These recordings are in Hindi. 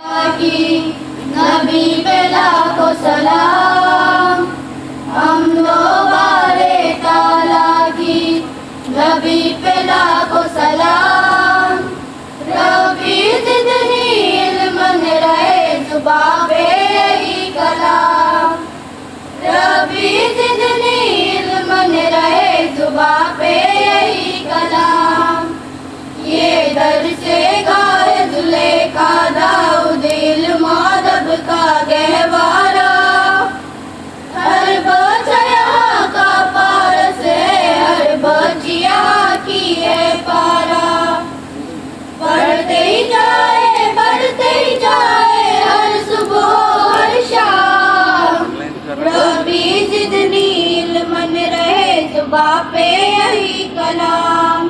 की नबी पे लाखों सलाम, हम बारे ताला की नबी पे लाखों सलाम। रबी जिदनी इल्म रहे जुबां पे यही कलाम, रबी जिदनी इल्म रहे जुबां पे यही कलाम। ये दर से गाए जुलेखा दाऊद इल्म अदब का गहवारा, हर बच्चा यहाँ का पारस है, हर बच्ची यहाँ की है पारा। बढ़ते ही जाए हर सुबह हर शाम, रबी जिदनी इल्म रहे जुबां पे यही कलाम,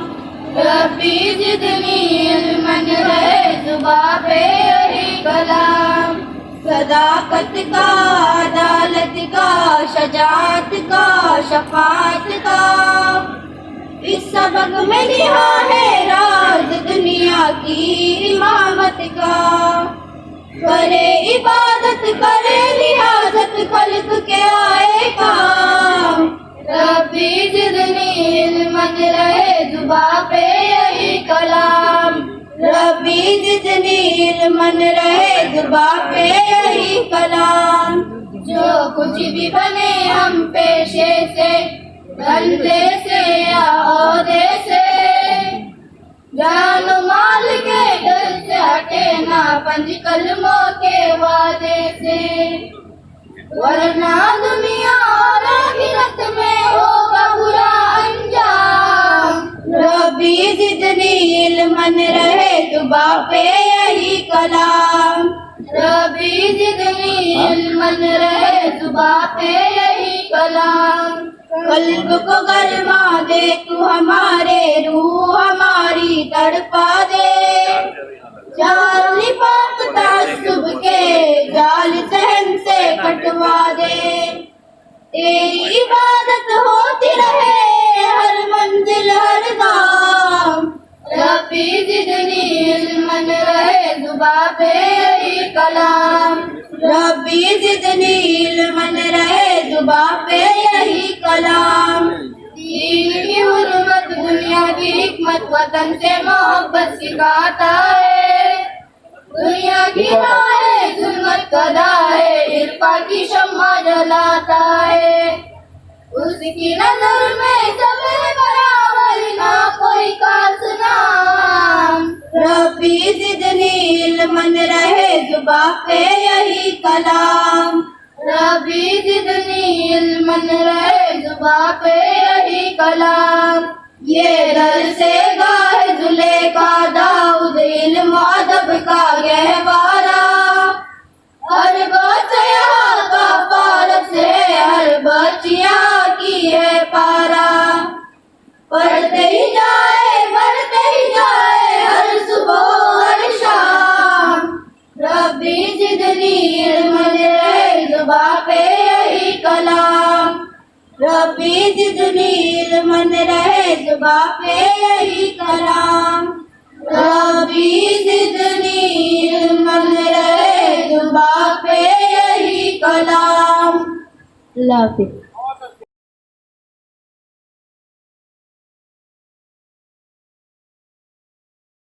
रबी जिदनी इल्म रहे जुबां पे यही कलाम। सदाकत का, अदालत का, शजाअत का, शफाअत का, इस सबक में लिहा है राज दुनिया की इमामत का। करे इबादत करे रियाजत खल्क के आए काम, रब्बी जिदनी इल्म रहे जुबां पे यही कलाम, रब्बी जिदनी इल्म रहे जुबां पे यही कलाम। जो कुछ भी बने हम पेशे से, धंधे से या औहदे से, जान माल के डर से हटे ना पंज कलमों के वादे से, वरना दुनिया और आखिरत में होगा बुरा अंजाम। रब्बी जिदनी इल्म रहे जुबां पे यही कलाम, रब्बी जिदनी इल्म रहे जुबां पे यही कलाम। कल्ब को गरमा दे तू हमारे, रूह हमारी तड़पा दे, जाल निफाक तासुब के जाल सहन से कटवा दे। तेरी इबादत होती रहे हर मंजिल हर गाम, रब्बी जिदनी इल्म रहे जुबां पे यही कलाम, रब्बी जिदनी इल्म रहे जुबां पे यही कलाम। दीन की हुर्मत दुनिया की हिकमत वतन से मोहब्बत सिखाता है, दुनिया की राह जुल्मत कदा है, इरफा की शम्मा जलाता है। उसकी नजर में सब है बराबर, ना कोई खास नाम, रब्बी जिदनी इल्म रहे जुबां पे यही कलाम, रब्बी जिदनी इल्म रहे जुबां पे यही कलाम। ये दर से गाए जुलेखा दाऊद इल्म अदब का गहवारा, हर बच्चा यहाँ का पारस है, हर बच्ची यहाँ की है पारा। बढ़ते ही जाए हर सुबह हर शाम, रब्बी जिदनी इल्म रहे जुबां पे यही कलाम, रब्बी जिदनी इल्म रहे जुबां पे यही कलाम, रब्बी जिदनी इल्म रहे जुबां पे यही कलाम। अल्लाह हाफ़िज़।